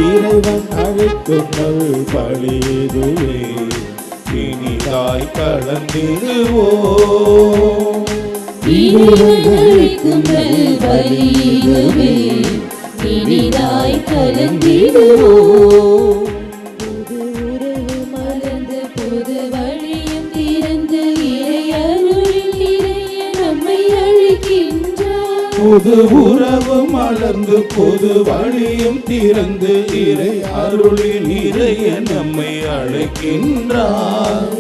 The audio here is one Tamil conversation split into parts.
இறைவன் அழைக்கும் நல் பலி இதுவே, இனிதாய் கலந்திடுவோம். இறைவன் அழைக்கும் நல் பலி இதுவே, இனிதாய் கலந்திடுவோம். புது உறவு மலர்ந்து புது வழியும் திறந்து இறை அருளில் நிறைய நம்மை அழைக்கின்றார். புது உறவு மலர்ந்து புது வழியும் திறந்து இறை அருளில் நிறைய நம்மை அழைக்கின்றார்.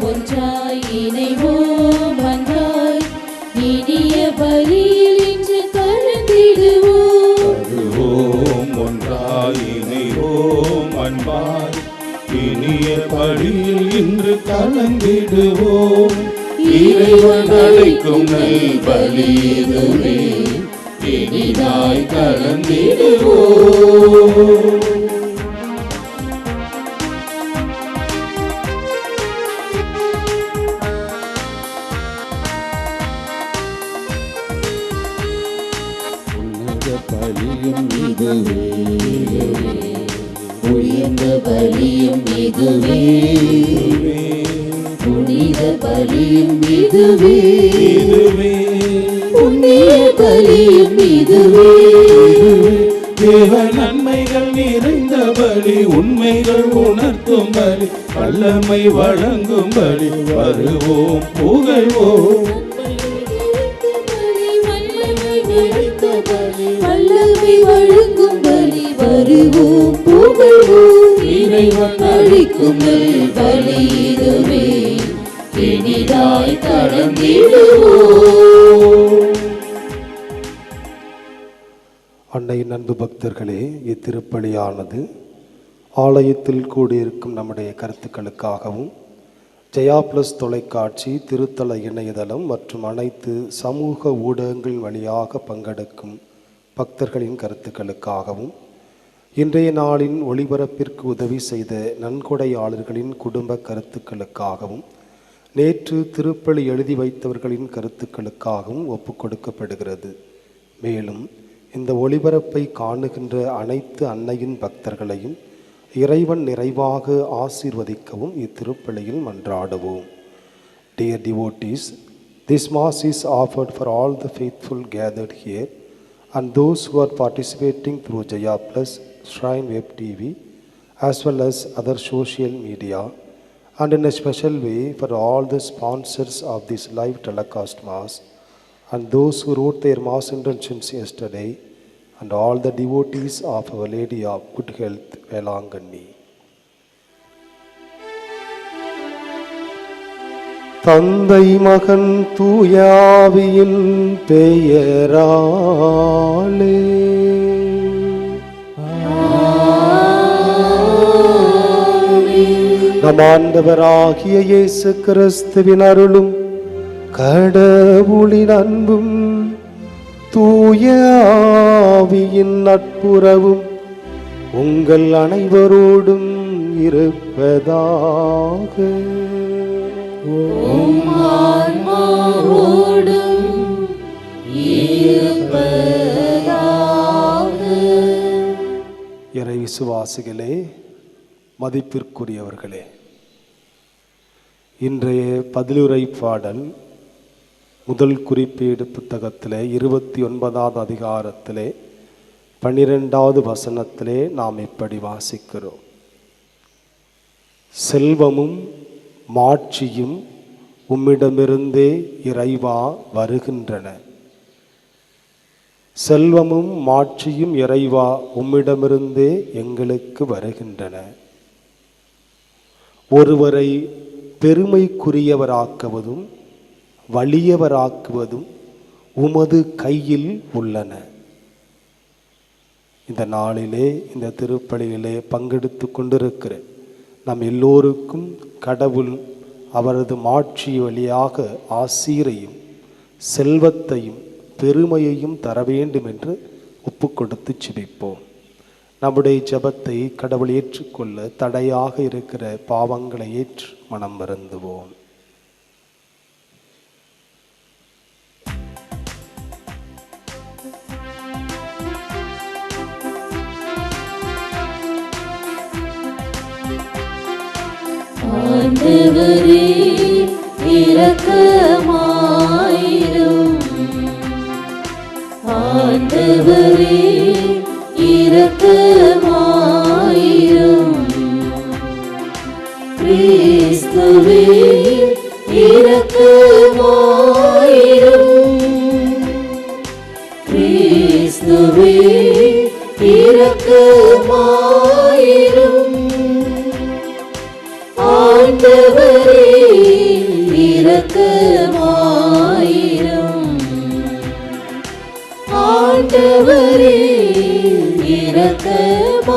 ஒன்றாய் இணைவோம் அன்பாய் இனிய பலியில் இன்று கலந்திடுவோம். ஒன்றாய் இணைவோம் அன்பாய் இனிய பலியில் இன்று கலந்திடுவோம். இறைவன் அழைக்கும் நல் பலி இதுவே, இனிதாய் கலந்திடுவோம். பலியும் இதுவே, உயர்ந்த பலியும் இதுவே, புனித பலியும் இதுவே, புண்ணிய பலியும் இதுவே. தேவ நன்மைகள் நிறைந்த பலி, உண்மைகள் உணர்த்தும் பலி, வல்லமை வழங்கும் பலி, வருவோம் புகழ்வோம். வல்லமை வழங்கும் பலி, வருவோம் புகழ்வோம். இறைவன் அளிக்கும் நல் பலி இதுவே, இனிதாய் கலந்திடுவோம். அன்னையின் அன்பு பக்தர்களே, இத்திருப்பலியானது ஆலயத்தில் கூடியிருக்கும் நம்முடைய கருத்துக்களுக்காகவும் ஜெயா பிளஸ் தொலைக்காட்சி, திருத்தல இணையதளம் மற்றும் அனைத்து சமூக ஊடகங்கள் வழியாக பங்கெடுக்கும் பக்தர்களின் கருத்துக்களுக்காகவும், இன்றைய நாளின் ஒளிபரப்பிற்கு உதவி செய்த நன்கொடையாளர்களின் குடும்ப கருத்துக்களுக்காகவும், நேற்று திருப்பலி எழுதி வைத்தவர்களின் கருத்துக்களுக்காகவும் ஒப்புக் கொடுக்கப்படுகிறது. மேலும் இந்த ஒளிபரப்பை காணுகின்ற அனைத்து அன்னையின் பக்தர்களையும் இறைவன் நிறைவாக ஆசீர்வதிக்கவும் இத்திருப்பலியில் மன்றாடுவோம். Dear devotees, this Mass is offered for all the faithful gathered here and those who are participating through Jaya Plus, Shrine Web TV, as well as other social media, and in a special way for all the sponsors of this live telecast Mass, and those who wrote their Mass intentions yesterday, and all the devotees of Our Lady of Good Health, Velanganni. தந்தை மகன் தூயாவியின் பெயராலே நம் ஆண்டவராகிய இயேசு கிறிஸ்துவின் அருளும் கடவுளின் அன்பும் தூய ஆவியின் நட்புறவும் உங்கள் அனைவரோடும் இருப்பதாக. இறை விசுவாசிகளே, மதிப்பிற்குரியவர்களே, இன்றைய பதிலுரை பாடல் முதல் குறிப்பீடு புத்தகத்திலே 29வது அதிகாரத்திலே 12வது வசனத்திலே நாம் இப்படி வாசிக்கிறோம். செல்வமும் மாட்சியும் உம்மிடமிருந்தே இறைவா வருகின்றன. செல்வமும் மாட்சியும் இறைவா உம்மிடமிருந்தே எங்களுக்கு வருகின்றன. ஒருவரை பெருமைக்குரியவராக்குவதும் வலியவராக்குவதும் உமது கையில் உள்ளன. இந்த நாளிலே, இந்த திருப்பலியிலே பங்கெடுத்து கொண்டிருக்கிற நம் எல்லோருக்கும் கடவுள் அவரது மாட்சி வழியாக ஆசீரையும் செல்வத்தையும் பெருமையையும் தர வேண்டும் என்று ஒப்பு கொடுத்து ஜெபிப்போம். நம்முடைய ஜெபத்தை கடவுள் ஏற்றுக்கொள்ள தடையாக இருக்கிற பாவங்களை ஏற்று மனம் வருந்துவோம். ஆண்டவரே இரக்கமாயிரும். ஆண்டவரே இரக்கமாயிரும். கிறிஸ்துவே இரக்கமாயிரும். கிறிஸ்துவே இரக்கமாயிரும். ஆண்டவரே இரக்கமாயிரும். ஆண்டவரே இரக்கமாயிரும்.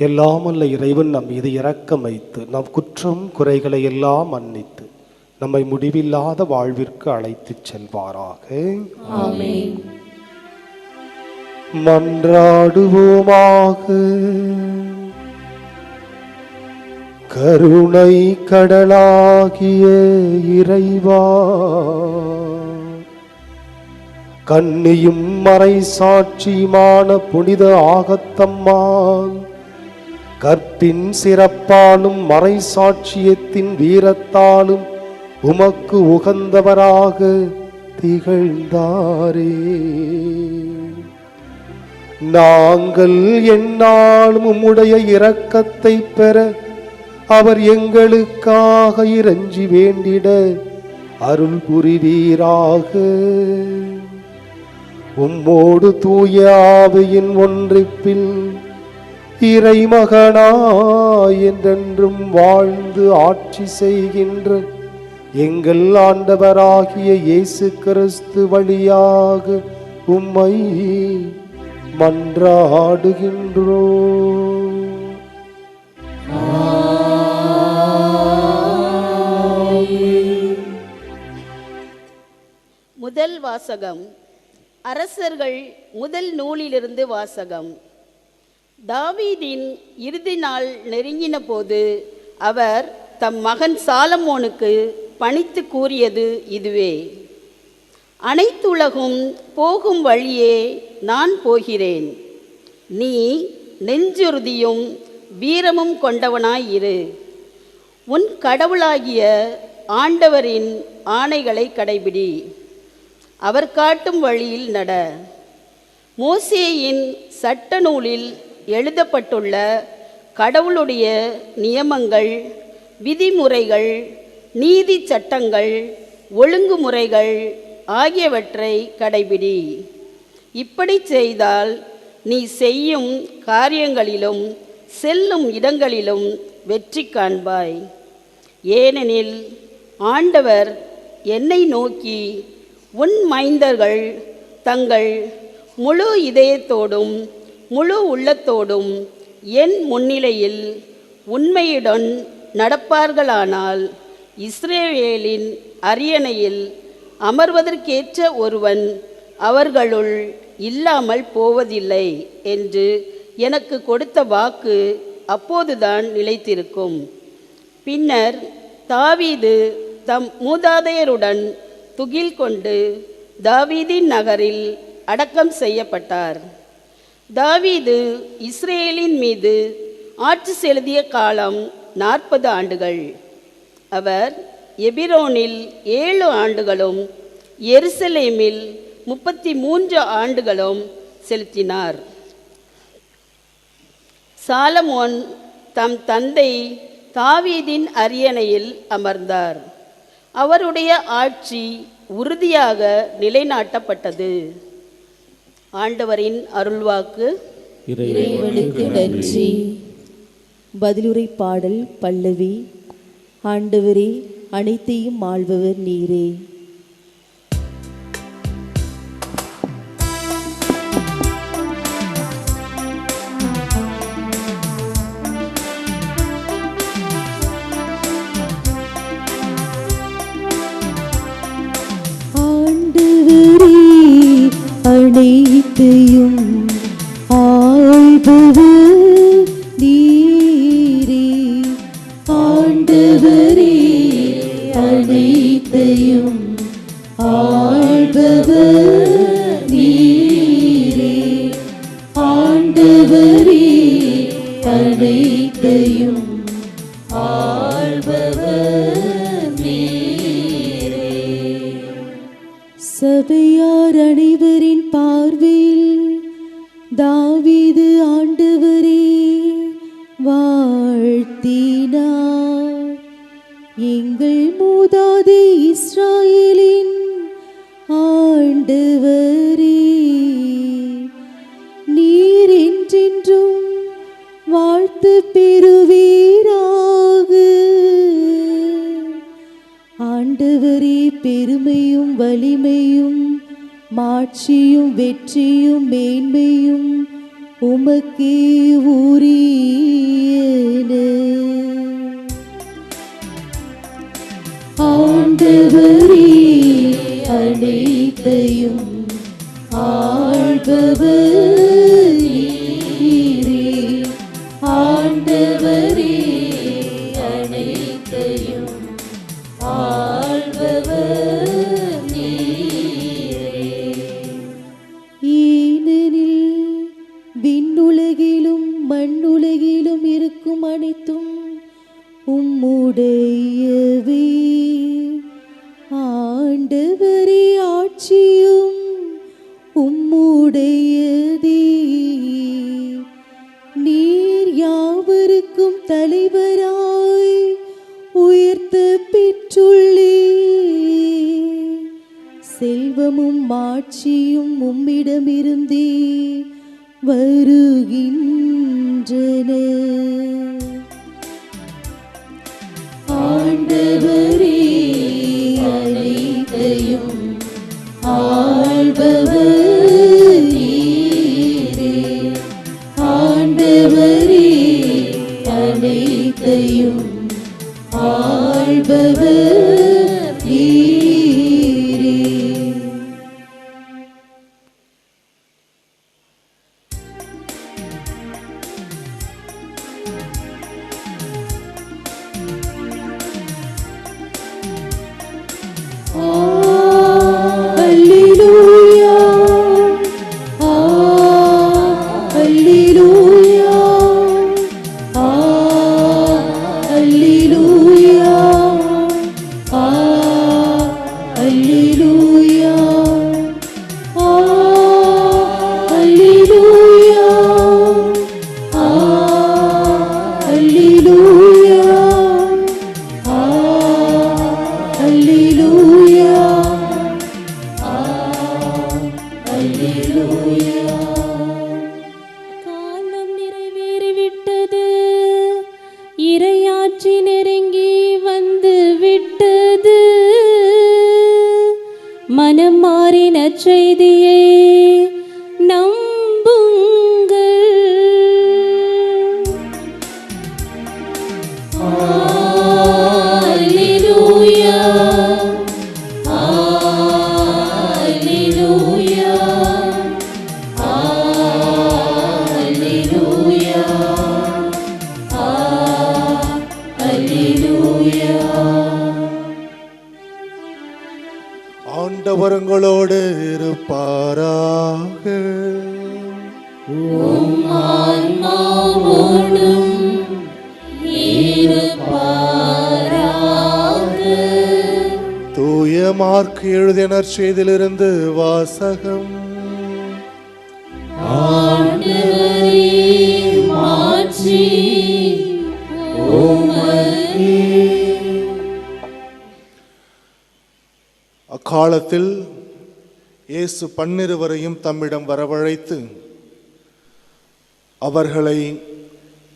எல்லாம் அல்ல இறைவன் நம் மீது இரக்கம் வைத்து நம் குற்றம் குறைகளை எல்லாம் மன்னித்து நம்மை முடிவில்லாத வாழ்விற்கு அழைத்துச் செல்வாராக. ஆமென். மன்றாடுவோமாக. கருணை கடலாகிய இறைவா, கன்னியும் மறை சாட்சியுமான புனித ஆகத்தம்மாள் கற்பின் சிறப்பாலும் மறை சாட்சியத்தின் வீரத்தாலும் உமக்கு உகந்தவராக திகழ்ந்தாரே. நாங்கள் எந்நாளும் உம்முடைய இரக்கத்தை பெற அவர் எங்களுக்காக இறைஞ்சி வேண்டிட அருள் புரிவீராக. உம்மோடு தூய ஆவியின் ஒன்றிப்பில் இறைமகனாய் என்றென்றும் வாழ்ந்து ஆட்சி செய்கின்ற எங்கள் ஆண்டவராகிய இயேசு கிறிஸ்து வழியாக உம்மை மன்றாடுகின்றோம். முதல் வாசகம். அரசர்கள் முதல் நூலிலிருந்து வாசகம். தாவீதின் இறுதி நாள் நெருங்கின போது அவர் தம் மகன் சாலமோனுக்கு பணித்து கூறியது இதுவே: அனைத்துலகும் போகும் வழியே நான் போகிறேன். நீ நெஞ்சுறுதியும் வீரமும் கொண்டவனாயிரு. உன் கடவுளாகிய ஆண்டவரின் ஆணைகளை கடைபிடி. அவர் காட்டும் வழியில் நட. மோசேயின் சட்ட நூலில் எழுதப்பட்டுள்ள கடவுளுடைய நியமங்கள், விதிமுறைகள், நீதி சட்டங்கள், ஒழுங்குமுறைகள் ஆகியவற்றை கடைபிடி. இப்படி செய்தால் நீ செய்யும் காரியங்களிலும் செல்லும் இடங்களிலும் வெற்றி காண்பாய். ஏனெனில் ஆண்டவர் என்னை நோக்கி, உன் மைந்தர்கள் தங்கள் முழு இதயத்தோடும் முழு உள்ளத்தோடும் என் முன்னிலையில் உண்மையுடன் நடப்பார்களானால் இஸ்ரவேலின் அரியணையில் அமர்வதற்கேற்ற ஒருவன் அவர்களுள் இல்லாமல் போவதில்லை என்று எனக்கு கொடுத்த வாக்கு அப்போதுதான் நிலைத்திருக்கும். பின்னர் தாவீது தம் மூதாதையருடன் துகில் கொண்டு தாவீதின் நகரில் அடக்கம் செய்யப்பட்டார். தாவீது இஸ்ரேலின் மீது ஆட்சி செலுத்திய காலம் 40 ஆண்டுகள். அவர் எபிரோனில் 7 ஆண்டுகளும் எருசலேமில் 33 ஆண்டுகளும் செலுத்தினார். சாலமோன் தம் தந்தை தாவீதின் அரியணையில் அமர்ந்தார். அவருடைய ஆட்சி உறுதியாக நிலைநாட்டப்பட்டது. ஆண்டவரின் அருள்வாக்கு. இறைவனுக்கு நன்றி. பதிலுரை பாடல் பல்லவி. ஆண்டவரே, அனைத்தையும் ஆள்பவர் நீரே. ஆண்டவரே, அனைத்தையும் ஆள்பவர் நீரே. ஆண்டவரே, அனைத்தையும் ஆள்பவர் நீரே. ஆண்டவரே, அனைத்தையும் சபையார் அனைவரின் பார்வையில் தாவீது ஆண்டவரே வாழ்த்தினார். எங்கள் மூதாதை இஸ்ராயேலின் ஆண்டவரே நீர் என்றென்றும் வாழ்த்து பெறுவீராக. ஆண்டவரே பெருமையும் வலிமையும் மாட்சியும் வெற்றியும் மேன்மையும் உமக்கே உரியன. ஆண்டவரே அனைத்தையும் ஆள்பவர் நீரே. ஆண்டவரே அனைத்தையும் ஆள்பவர் நீரே. ஏனெனில் விண்ணுலகிலும் மண்ணுலகிலும் இருக்கும் அனைத்தும் உம்முடையவே. ஆண்டவரே ஆட்சியும் உம்முடையதே. நீர் யாவருக்கும் தலைவராய் உயர்த்த பெற்றுள்ளீர். செல்வமும் மாட்சியும் உம்மிடமிருந்தே வருகின்றன. ஆண்டவரே அனைத்தையும் ஆள்பவர் நீரே. ஆண்டவரே அனைத்தையும் ஆள்பவர் நீரே. Alleluia, Alleluia, Alleluia, Alleluia, Alleluia, Alleluia, Alleluia. காலம் நிறைவேறிவிட்டது, இறையாட்சி நெருங்கி வந்து விட்டது. மனம் மாறி நற்செய்தியை நம்புங்கள். அல்லேலூயா, அல்லேலூயா, அல்லேலூயா, அல்லேலூயா. ஆண்டவர் உங்களோடு இருப்பாராக. ஆன்மாவோடும் இருப்பாராக. தூய மார்க்கு எழுதிய நற்செய்தியிலிருந்து வாசகம். ஆண்டவரே மாட்சி உமக்கே. அக்காலத்தில் இயேசு 12 தம்மிடம் வரவழைத்து அவர்களை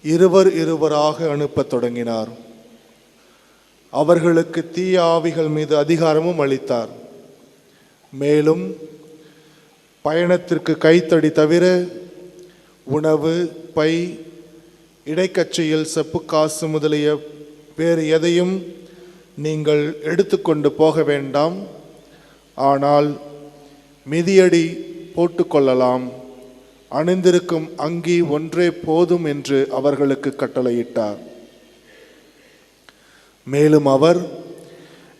இருவராக அனுப்பத் தொடங்கினார். அவர்களுக்கு தீய ஆவிகள் மீது அதிகாரமும் அளித்தார். மேலும் பயணத்திற்கு கைத்தடி தவிர உணவு, பை, இடைக்கச்சையில் செப்பு காசு முதலிய வேறு எதையும் நீங்கள் எடுத்துக்கொண்டு போக வேண்டாம். ஆனால் மிதியடி போட்டுக்கொள்ளலாம். அணிந்திருக்கும் அங்கி ஒன்றே போதும் என்று அவர்களுக்கு கட்டளையிட்டார். மேலும் அவர்,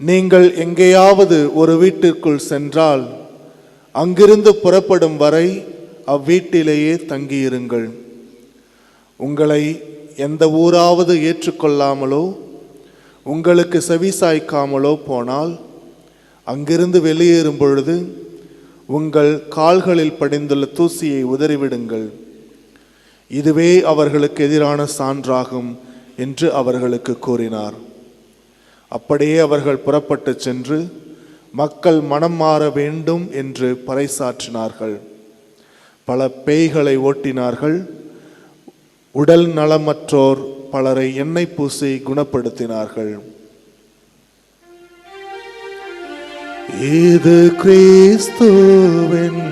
நீங்கள் எங்கேயாவது ஒரு வீட்டிற்குள் சென்றால் அங்கிருந்து புறப்படும் வரை அவ்வீட்டிலேயே தங்கியிருங்கள். உங்களை எந்த ஊராவது ஏற்றுக்கொள்ளாமலோ உங்களுக்கு செவிசாய்க்காமலோ போனால் அங்கிருந்து வெளியேறும் பொழுது உங்கள் கால்களில் படிந்துள்ள தூசியை உதறிவிடுங்கள். இதுவே அவர்களுக்கு எதிரான சான்றாகும் என்று அவர்களுக்கு கூறினார். அப்படியே அவர்கள் புறப்பட்டு சென்று மக்கள் மனம் மாற வேண்டும் என்று பறைசாற்றினார்கள். பல பேய்களை ஓட்டினார்கள். உடல் நலமற்றோர் பலரை எண்ணெய் பூசி குணப்படுத்தினார்கள். இது கிறிஸ்துவின்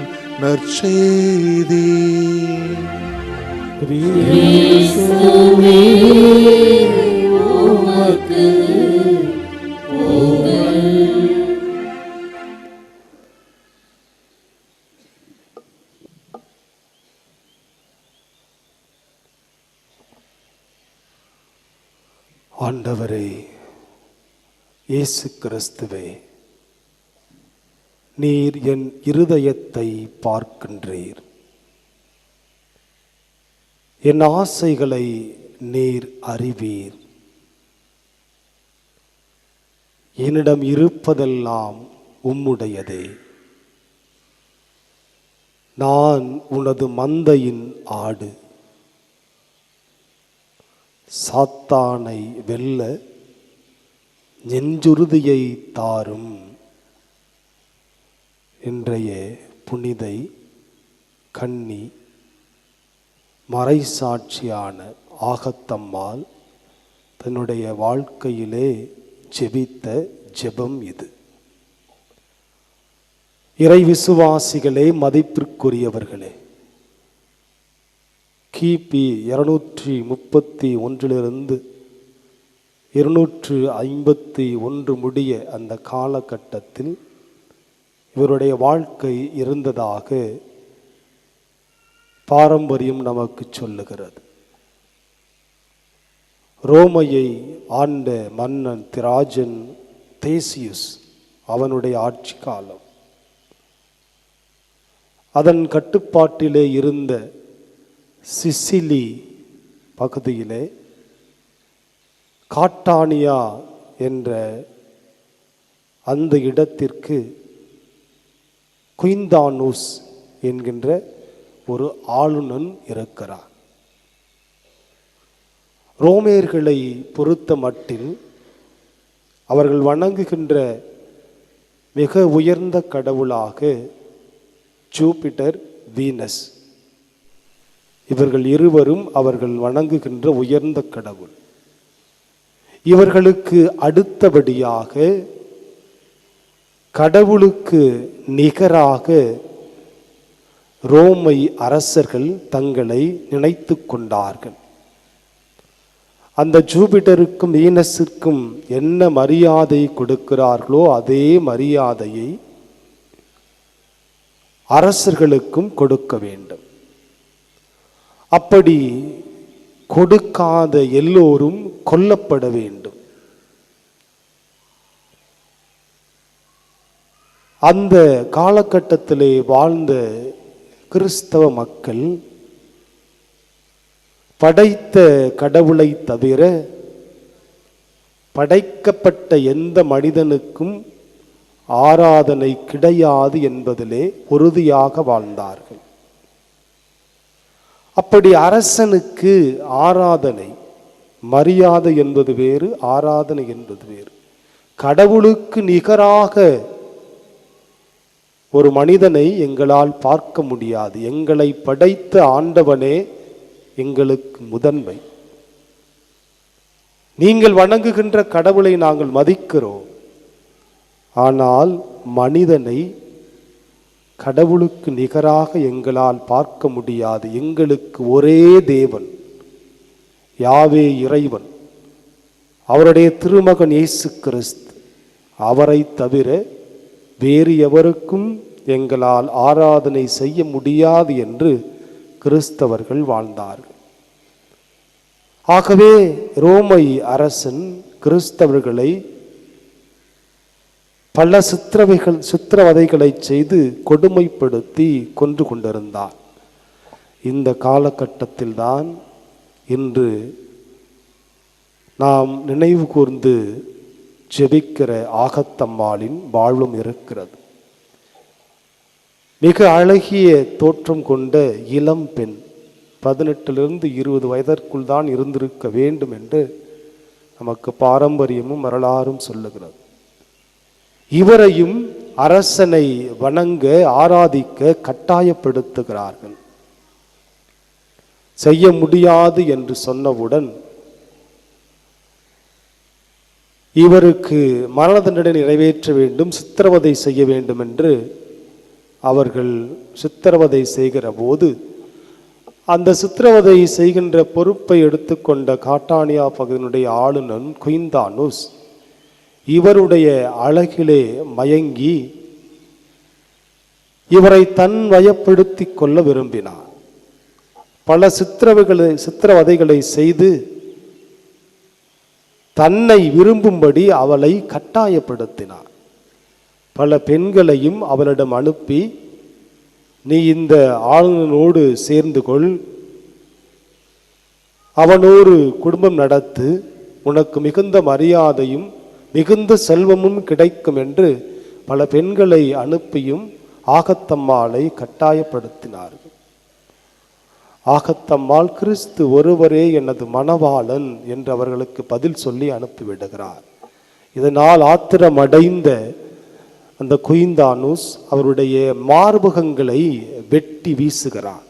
நற்செய்தி. கிறிஸ்துவே உமக்கு புகழ். ஆண்டவரே இயேசு கிறிஸ்துவே, நீர் என் இருதயத்தை பார்க்கின்றீர். என் ஆசைகளை நீர் அறிவீர். என்னிடம் இருப்பதெல்லாம் உம்முடையதே. நான் உனது மந்தையின் ஆடு. சாத்தானை வெல்ல நெஞ்சுறுதியை தாரும். இன்றைய புனிதை கன்னி மறைசாட்சியான ஆகத்தம்மாள் தன்னுடைய வாழ்க்கையிலே ஜெபித்த ஜெபம் இது. இறை விசுவாசிகளே, மதிப்பிற்குரியவர்களே, கிபி 231 251 முடிய அந்த காலகட்டத்தில் இவருடைய வாழ்க்கை இருந்ததாக பாரம்பரியம் நமக்கு சொல்லுகிறது. ரோமையை ஆண்ட மன்னன் திராஜன் தேசியுஸ் அவனுடைய ஆட்சி காலம். அதன் கட்டுப்பாட்டிலே இருந்த சிசிலி பகுதியிலே காட்டானியா என்ற அந்த இடத்திற்கு குயிந்தானூஸ் என்கின்ற ஒரு ஆளுநன் இருக்கிறார். ரோமேயர்களை பொறுத்த மட்டில் அவர்கள் வணங்குகின்ற மிக உயர்ந்த கடவுளாக ஜூபிட்டர், வீனஸ், இவர்கள் இருவரும் அவர்கள் வணங்குகின்ற உயர்ந்த கடவுள். இவர்களுக்கு அடுத்தபடியாக கடவுளுக்கு நிகராக ரோமை அரசர்கள் தங்களை நினைத்து கொண்டார்கள். அந்த ஜூபிட்டருக்கும் வீனஸிற்கும் என்ன மரியாதை கொடுக்கிறார்களோ அதே மரியாதையை அரசர்களுக்கும் கொடுக்க வேண்டும். அப்படி கொடுக்காத எல்லோரும் கொல்லப்பட வேண்டும். அந்த காலகட்டத்திலே வாழ்ந்த கிறிஸ்தவ மக்கள் படைத்த கடவுளை தவிர படைக்கப்பட்ட எந்த மனிதனுக்கும் ஆராதனை கிடையாது என்பதிலே உறுதியாக வாழ்ந்தார்கள். அப்படி அரசனுக்கு ஆராதனை, மரியாதை என்பது வேறு, ஆராதனை என்பது வேறு. கடவுளுக்கு நிகராக ஒரு மனிதனை எங்களால் பார்க்க முடியாது. எங்களை படைத்த ஆண்டவனே எங்களுக்கு முதன்மை. நீங்கள் வணங்குகின்ற கடவுளை நாங்கள் மதிக்கிறோம். ஆனால் மனிதனை கடவுளுக்கு நிகராக எங்களால் பார்க்க முடியாது. எங்களுக்கு ஒரே தேவன், யாவே இறைவன், அவருடைய திருமகன் இயேசு கிறிஸ்து. அவரை தவிர வேறு எவருக்கும் எங்களால் ஆராதனை செய்ய முடியாது என்று கிறிஸ்தவர்கள் வாழ்ந்தார்கள். ஆகவே ரோமை அரசன் கிறிஸ்தவர்களை பல சித்திரவதைகளை செய்து கொடுமைப்படுத்தி கொன்று கொண்டிருந்தார். இந்த காலகட்டத்தில்தான் இன்று நாம் நினைவு கூர்ந்து ஜெபிக்கிற ஆகத்தம்மாளின் வாழ்வும் இருக்கிறது. மிக அழகிய தோற்றம் கொண்ட இளம் பெண், 18 to 20 வயதிற்குள் தான் இருந்திருக்க வேண்டும் என்று நமக்கு பாரம்பரியமும் வரலாறும் சொல்லுகிறது. இவரையும் அரசனை வணங்க ஆராதிக்க கட்டாயப்படுத்துகிறார்கள். செய்ய முடியாது என்று சொன்னவுடன் இவருக்கு மரண தண்டனை நிறைவேற்ற வேண்டும், சித்திரவதை செய்ய வேண்டும் என்று அவர்கள் சித்திரவதை செய்கிற போது அந்த சித்திரவதை செய்கின்ற பொறுப்பை எடுத்துக்கொண்ட காட்டானியா பகுதியினுடைய ஆளுநன் குயின்தானுஸ் இவருடைய அழகிலே மயங்கி இவரை தன் வயப்படுத்தி கொள்ள விரும்பினார். பல சித்திரவதைகளை செய்து தன்னை விரும்பும்படி அவளை கட்டாயப்படுத்தினார். பல பெண்களையும் அவளிடம் அனுப்பி, நீ இந்த ஆளுநனோடு சேர்ந்து கொள், அவனோடு குடும்பம் நடத்து, உனக்கு மிகுந்த மரியாதையும் மிகுந்த செல்வமும் கிடைக்கும் என்று பல பெண்களை அனுப்பியும் ஆகத்தம்மாளை கட்டாயப்படுத்தினார்கள். ஆகத்தம்மாள் கிறிஸ்து ஒருவரே எனது மணவாளன் என்று அவர்களுக்கு பதில் சொல்லி அனுப்பிவிடுகிறார். இதனால் ஆத்திரமடைந்த அந்த குயின்தானுஸ் அவருடைய மார்பகங்களை வெட்டி வீசுகிறார்.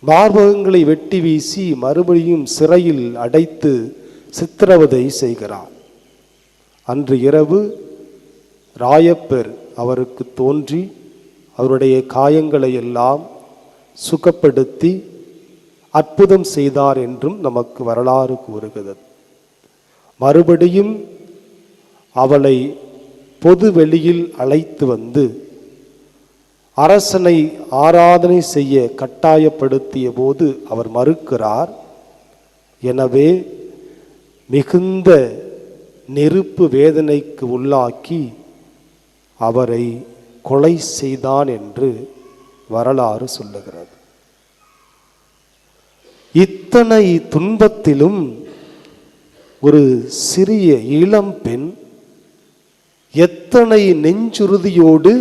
மார்பகங்களை வெட்டி வீசி மறுபடியும் சிறையில் அடைத்து சித்திரவதை செய்கிறார். அன்று இரவு ராயப்பர் அவருக்கு தோன்றி அவருடைய காயங்களை எல்லாம் சுகப்படுத்தி அற்புதம் செய்தார் என்றும் நமக்கு வரலாறு கூறுகிறது. மறுபடியும் அவளை பொது வெளியில் அழைத்து வந்து அரசனை ஆராதனை செய்ய கட்டாயப்படுத்திய போது அவர் மறுக்கிறார். எனவே மிகுந்த நெருப்பு வேதனைக்கு உள்ளாக்கி அவரை கொலை செய்தான் என்று வரலாறு சொல்லுகிறது. இத்தனை துன்பத்திலும் ஒரு சிறிய இளம் பெண் எத்தனை நெஞ்சுறுதியோடு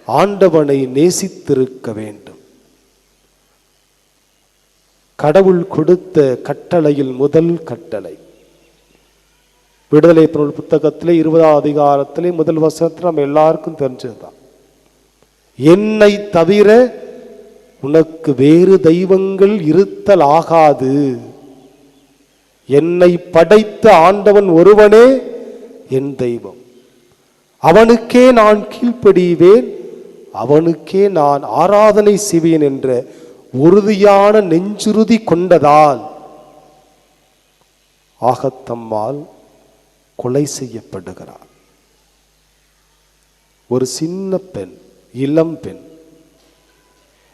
ஆண்டவனை நேசித்திருக்க வேண்டும். கடவுள் கொடுத்த கட்டளையில் முதல் கட்டளை விடுதலை பொருள் புத்தகத்திலே 20ஆம் அதிகாரத்திலே முதல் வசனத்தில் நம்ம எல்லாருக்கும் தெரிஞ்சதுதான். என்னை தவிர உனக்கு வேறு தெய்வங்கள் இருத்தல் ஆகாது, என்னை படைத்த ஆண்டவன் ஒருவனே என் தெய்வம், அவனுக்கே நான் கீழ்ப்படிவேன், அவனுக்கே நான் ஆராதனை செய்வேன் என்ற உறுதியான நெஞ்சுறுதி கொண்டதால் ஆகத்தம்மாள் கொலை செய்யப்படுகிறார். ஒரு சின்ன பெண், இளம் பெண்.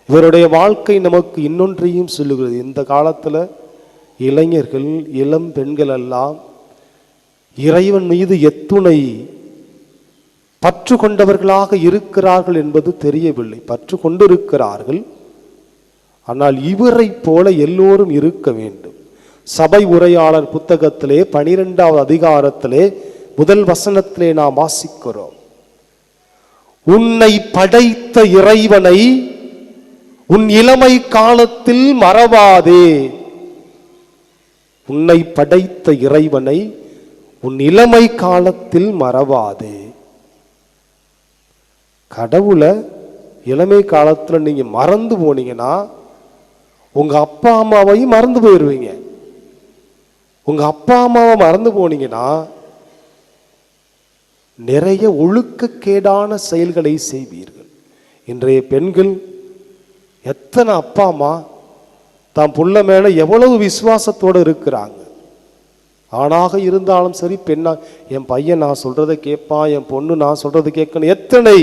இவருடைய வாழ்க்கை நமக்கு இன்னொன்றையும் சொல்லுகிறது. இந்த காலத்தில் இளைஞர்கள், இளம் பெண்கள் எல்லாம் இறைவன் மீது எத்துணை பற்று கொண்டவர்களாக இருக்கிறார்கள் என்பது தெரியவில்லை. பற்று கொண்டிருக்கிறார்கள், ஆனால் இவரை போல எல்லோரும் இருக்க வேண்டும். சபை உரையாளர் புத்தகத்திலே 12ஆம் அதிகாரத்திலே முதல் வசனத்திலே நாம் வாசிக்கிறோம், உன்னை படைத்த இறைவனை உன் இளமை காலத்தில் மறவாதே. உன்னை படைத்த இறைவனை உன் இளமை காலத்தில் மறவாதே. கடவுளை இளமை காலத்தில் நீங்க மறந்து போனீங்கன்னா உங்க அப்பா அம்மாவையும் மறந்து போயிடுவீங்க. உங்க அப்பா அம்மாவை மறந்து போனீங்கன்னா நிறைய ஒழுக்கக்கேடான செயல்களை செய்வீர்கள். இன்றைய பெண்கள் எத்தனை அப்பா அம்மா தாம் புள்ள மேல எவ்வளவு விசுவாசத்தோடு இருக்கிறாங்க. ஆணாக இருந்தாலும் சரி, பெண்ணா, என் பையன் நான் சொல்றதை கேட்பான், என் பொண்ணு நான் சொல்றதை கேட்கணும், எத்தனை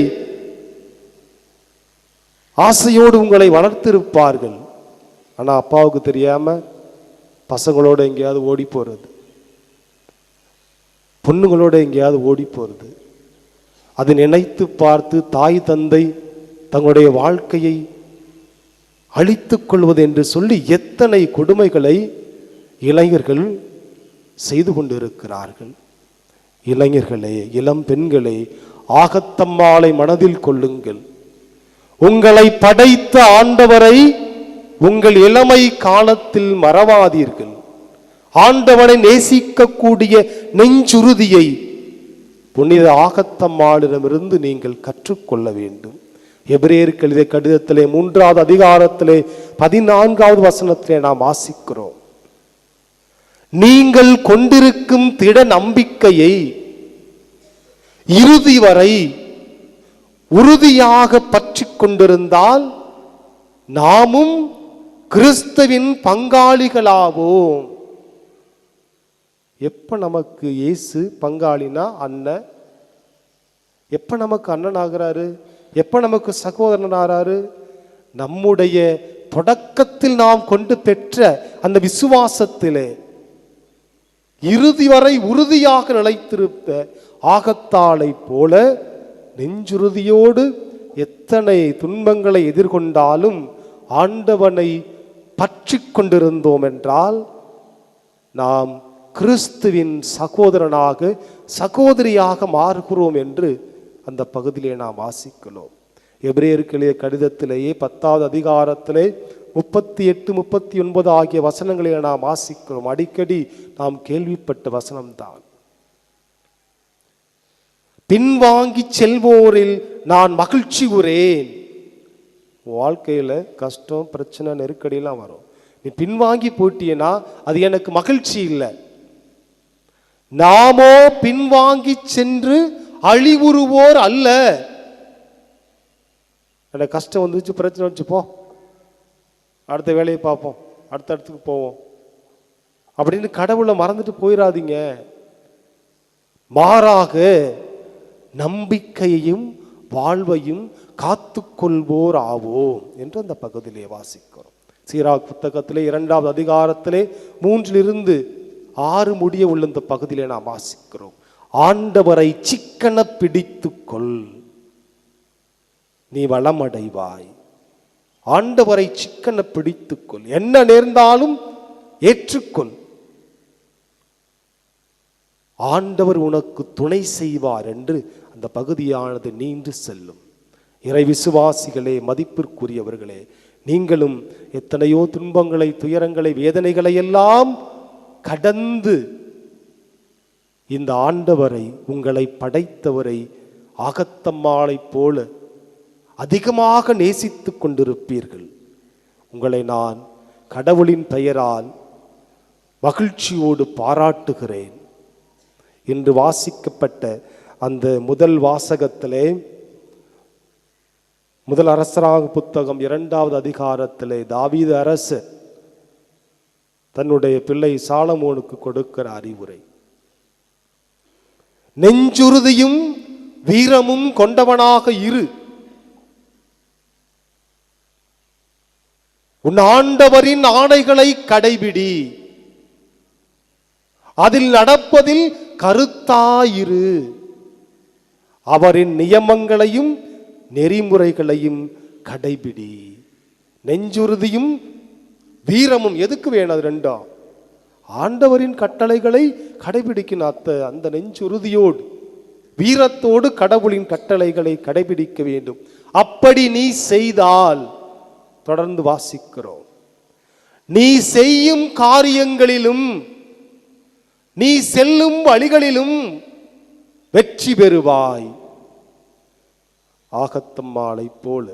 ஆசையோடு உங்களை வளர்த்திருப்பார்கள். ஆனா அப்பாவுக்கு தெரியாம பசங்களோட எங்கேயாவது ஓடி போறது, பொண்ணுங்களோட எங்கேயாவது ஓடி போறது, அதை நினைத்து பார்த்து தாய் தந்தை தங்களுடைய வாழ்க்கையை அழித்துக் கொள்வது என்று சொல்லி எத்தனை கொடுமைகளை இளைஞர்கள் செய்து கொண்டிருக்கிறார்கள். இளைஞர்களே, இளம் பெண்களே, ஆகத்தம்மாளை மனதில் கொள்ளுங்கள். உங்களை படைத்த ஆண்டவரை உங்கள் இளமை காலத்தில் மறவாதீர்கள். ஆண்டவனை நேசிக்கக்கூடிய நெஞ்சுறுதியை புனித ஆகத்தம்மாளிடமிருந்து நீங்கள் கற்றுக்கொள்ள வேண்டும். எபிரேயருக்கு எழுதிய கடிதத்திலே 3வது அதிகாரத்திலே 14வது வசனத்திலே நாம் வாசிக்கிறோம், நீங்கள் கொண்டிருக்கும் திட நம்பிக்கையை இறுதி வரை உறுதியாக பற்றி கொண்டிருந்தால் நாமும் கிறிஸ்துவின் பங்காளிகளாவோம். எப்ப நமக்கு இயேசு பங்காளினா அண்ணன், எப்ப நமக்கு அண்ணன் ஆகிறாரு, எப்ப நமக்கு சகோதரன் ஆகிறாரு? நம்முடைய தொடக்கத்தில் நாம் கொண்டு பெற்ற அந்த விசுவாசத்திலே இறுதி வரை உறுதியாக நிலைத்திருப்ப ஆகத்தாளை போல நெஞ்சுறுதியோடு எத்தனை துன்பங்களை எதிர்கொண்டாலும் ஆண்டவனை பற்றி கொண்டிருந்தோம் என்றால் நாம் கிறிஸ்துவின் சகோதரனாக சகோதரியாக மாறுகிறோம் என்று அந்த பகுதியிலே நாம் வாசிக்கிறோம். எபிரேயருக்கு எழுதிய கடிதத்திலேயே 10வது அதிகாரத்திலே 38, 39 ஆகிய வசனங்களில் நாம் வாசிக்கிறோம். அடிக்கடி நாம் கேள்விப்பட்ட வசனம்தான். பின்வாங்கி செல்வோரில் நான் மகிழ்ச்சி உறேன். வாழ்க்கையில கஷ்டம், பிரச்சனை, நெருக்கடியெல்லாம் வரும். நீ பின்வாங்கி போயிட்டீன்னா அது எனக்கு மகிழ்ச்சி இல்லை. நாமோ பின்வாங்கி சென்று அழிவுறுவோர் அல்ல. எனக்கு கஷ்டம் வந்துச்சு, பிரச்சனை வந்துச்சு, போ, அடுத்த வேலையை பார்ப்போம், அடுத்த இடத்துக்கு போவோம் அப்படின்னு கடவுளை மறந்துட்டு போயிடாதீங்க. மாறாக நம்பிக்கையையும் வாழ்வையும் காத்து கொள்வோர் ஆவோம் என்று அந்த பகுதியிலே வாசிக்கிறோம். சீராக் புத்தகத்திலே 2வது அதிகாரத்திலே 3 to 6 முடிய உள்ள இந்த பகுதியிலே நாம் வாசிக்கிறோம். ஆண்டவரை சிக்கன பிடித்துக்கொள், நீ வளமடைவாய். ஆண்டவரை சிக்கன பிடித்துக்கொள், என்ன நேர்ந்தாலும் ஏற்றுக்கொள். ஆண்டவர் உனக்கு துணை செய்வார் என்று அந்த பகுதியானது நீண்டு செல்லும். இறை விசுவாசிகளே, மதிப்பிற்குரியவர்களே, நீங்களும் எத்தனையோ துன்பங்களை, துயரங்களை, வேதனைகளை எல்லாம் கடந்து இந்த ஆண்டவரை, உங்களை படைத்தவரை ஆகத்தம்மாளை போல அதிகமாக நேசித்து கொண்டிருப்பீர்கள். உங்களை நான் கடவுளின் பெயரால் மகிழ்ச்சியோடு பாராட்டுகிறேன். இன்று வாசிக்கப்பட்ட அந்த முதல் வாசகத்திலே, முதல் அரசராக புத்தகம் 2வது அதிகாரத்திலே தாவீது அரசர் தன்னுடைய பிள்ளை சாலமோனுக்கு கொடுக்கிற அறிவுரை, நெஞ்சுறுதியும் வீரமும் கொண்டவனாக இரு, உன் ஆண்டவரின் ஆணைகளை கடைபிடி, அதில் நடப்பதில் கருத்தாயிரு, அவரின் நியமங்களையும் நெறிமுறைகளையும் கடைபிடி. நெஞ்சுறுதியும் வீரமும் எதுக்கு வேணும்? அது ரெண்டும் ஆண்டவரின் கட்டளைகளை கடைபிடிக்கணும். அந்த நெஞ்சுறுதியோடு வீரத்தோடு கடவுளின் கட்டளைகளை கடைபிடிக்க வேண்டும். அப்படி நீ செய்தால், தொடர்ந்து வாசிக்கிறோம், நீ செய்யும் காரியங்களிலும் நீ செல்லும் வழிகளிலும் வெற்றி பெறுவாய். ஆகத்தம்மாளை போல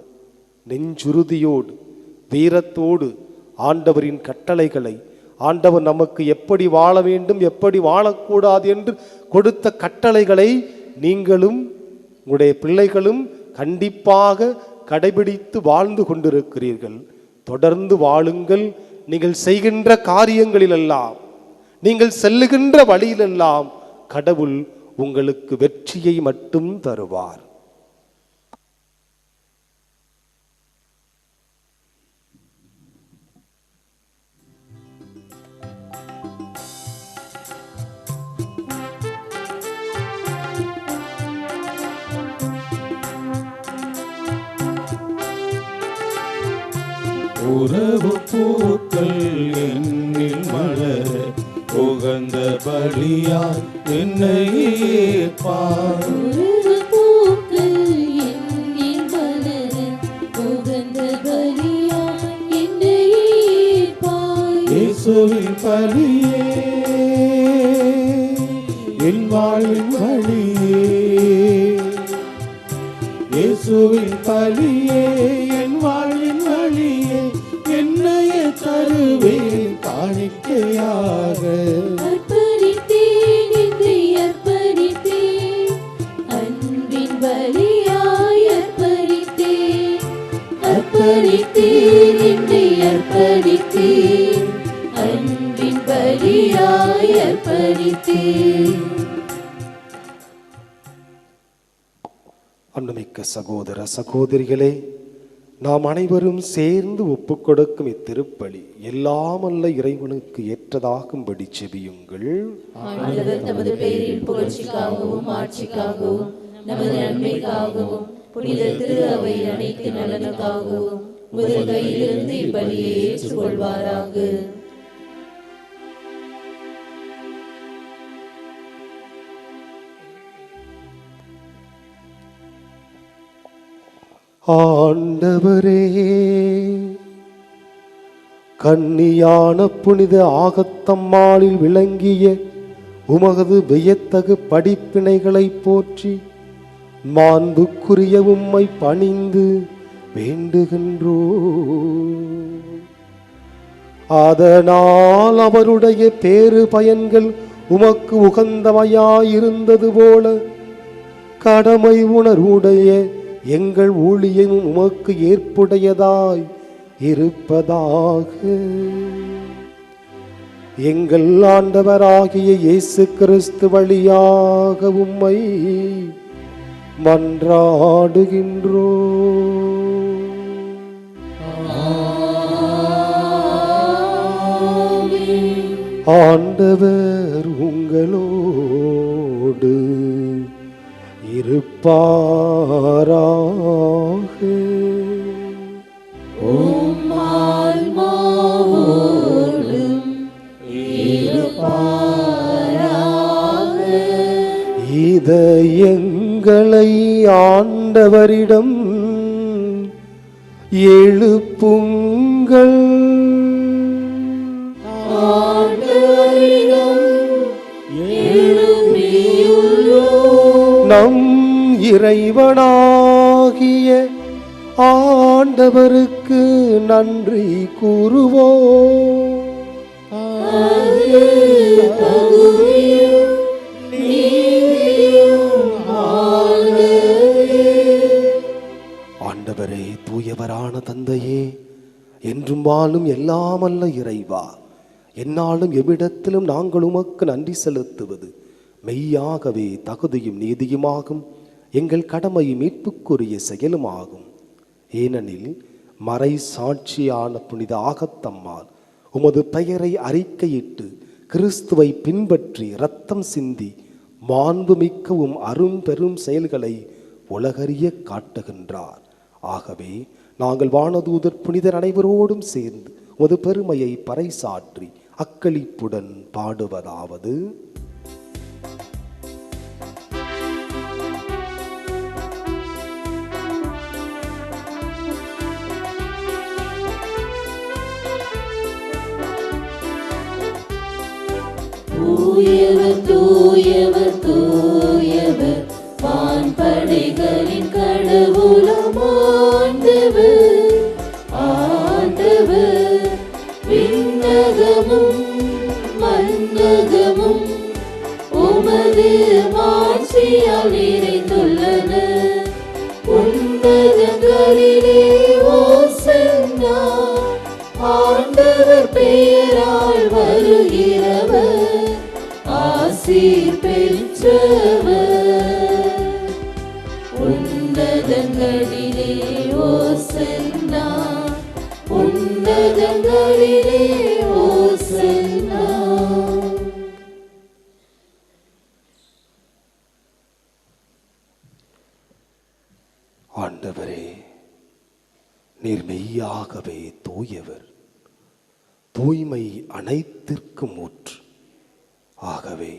நெஞ்சுறுதியோடு வீரத்தோடு ஆண்டவரின் கட்டளைகளை, ஆண்டவர் நமக்கு எப்படி வாழ வேண்டும், எப்படி வாழக்கூடாது என்று கொடுத்த கட்டளைகளை நீங்களும் உங்களுடைய பிள்ளைகளும் கண்டிப்பாக கடைபிடித்து வாழ்ந்து கொண்டிருக்கிறீர்கள். தொடர்ந்து வாழுங்கள். நீங்கள் செய்கின்ற காரியங்களிலெல்லாம், நீங்கள் செல்லுகின்ற வழியிலெல்லாம் கடவுள் உங்களுக்கு வெற்றியை மட்டும் தருவார். உறவு பூக்கள் என்னில் மலர புக உகந்த பலியாய் என்னை ஏற்பார். பூக்கள் என்னில் மலர உகந்த பலியாய் என்னை ஏற்பாய். இயேசுவின் பலியே என் வாழ்வின் வழியே, இயேசுவின் பலியே என் வாழ்வின் வழியே, என்னையே தருவேன் காணிக்கையாக. அர்ப்பணித்தேன் என்னை அர்ப்பணித்தேன், அன்பின் பலியாய் அர்ப்பணித்தேன். அர்ப்பணித்தேன் என்னை அர்ப்பணித்தேன், அன்பின் பலியாய் அர்ப்பணித்தேன். அன்புமிக்க சகோதர சகோதரிகளே, நாம் அனைவரும் சேர்ந்து ஒப்புக்கொடுக்கும் இத்திருப்பலி எல்லாமல்ல இறைவனுக்கு ஏற்றதாகும்படி செபியுங்கள். ஆண்டவர் தமது பெயரின் புகழ்ச்சிக்காகவும் ஆட்சிக்காகவும் நமது நன்மைக்காகவும் புனித திரு அவை அனைத்து நலனுக்காகவும் உமது கையிலிருந்து இப்பலியை ஏற்றுக்கொள்வாராக. ஆண்டவரே, கன்னியான புனித ஆகத்தம்மாளில் விளங்கிய உமது வியத்தகு படிப்பினைகளை போற்றி மாண்புக்குரிய உம்மை பணிந்து வேண்டுகின்றோ. அதனால் அவருடைய பேறு பயன்கள் உமக்கு உகந்தமையாயிருந்தது போல கடமை உணர்வுடைய எங்கள் ஊழியமும் உமக்கு ஏற்புடையதாய் இருப்பதாக. எங்கள் ஆண்டவராகிய இயேசு கிறிஸ்து வழியாக உம்மை மன்றாடுகின்றோ. ஆண்டவர் உங்களோடு இருப்பாராக. இதயங்களை ஆண்டவரிடம் எழுப்புங்கள். நம் இறைவனாகிய ஆண்டவருக்கு நன்றி கூறுவோம். ஆண்டவரே, தூயவரான தந்தையே, என்றும் வாழும் எல்லாமல்ல இறைவா, என்னாலும் எவ்விடத்திலும் நாங்கள் உமக்கு நன்றி செலுத்துவது மெய்யாகவே தகுதியும் நீதியுமாகும், எங்கள் கடமை மீட்புக்குரிய செயலுமாகும். ஏனெனில் மறை சாட்சியான புனித ஆகத்தம்மாள் உமது பெயரை அறிக்கையிட்டு கிறிஸ்துவை பின்பற்றி இரத்தம் சிந்தி மாண்புமிக்கவும் அரும்பெரும் செயல்களை உலகறிய காட்டுகின்றார். ஆகவே நாங்கள் வானதூதர் புனிதர் அனைவரோடும் சேர்ந்து உமது பெருமையை பறைசாற்றி அக்களிப்புடன் பாடுவதாவது: தூயவர் தூயவர் தூயவர், வான்படைகளின் கடவுளாம் ஆண்டவர். ஆண்டவர் விண்ணகமும் மண்ணகமும் உமது மாட்சியால் நிறைந்துள்ளன. உன்னதங்களிலே ஓசன்னா, ஆண்டவர் பெயரால் வருகிறவர் ஆசீர் பெற்றவர். உன்னதங்களிலே ஓசன்னா, உன்னதங்களிலே ஓசன்னா. ஆண்டவரே, நீர் மெய்யாகவே தூயவர், தூய்மை அனைத்திற்கும் ஊற்று. ஆகவே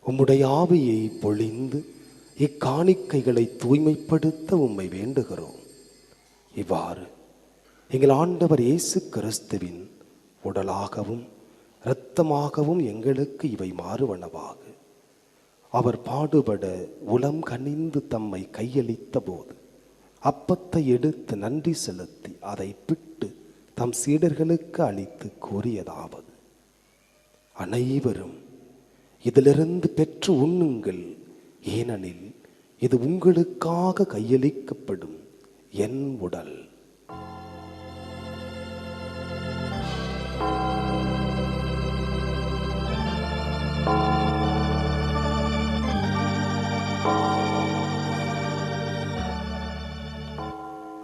உம்முடைய ஆவியை பொழிந்து இக்காணிக்கைகளை தூய்மைப்படுத்த உம்மை வேண்டுகிறோம். இவ்வாறு எங்கள் ஆண்டவர் இயேசு கிறிஸ்துவின் உடலாகவும் இரத்தமாகவும் எங்களுக்கு இவை மாறுவனவாக. அவர் பாடுபட உளம் கனிந்து தம்மை கையளித்த போது அப்பத்தை எடுத்து நன்றி செலுத்தி அதை பிட்டு தம் சீடர்களுக்கு அளித்து கூறியதாவது: அனைவரும் இதிலிருந்து பெற்று உண்ணுங்கள், ஏனெனில் இது உங்களுக்காக கையளிக்கப்படும் என் உடல்.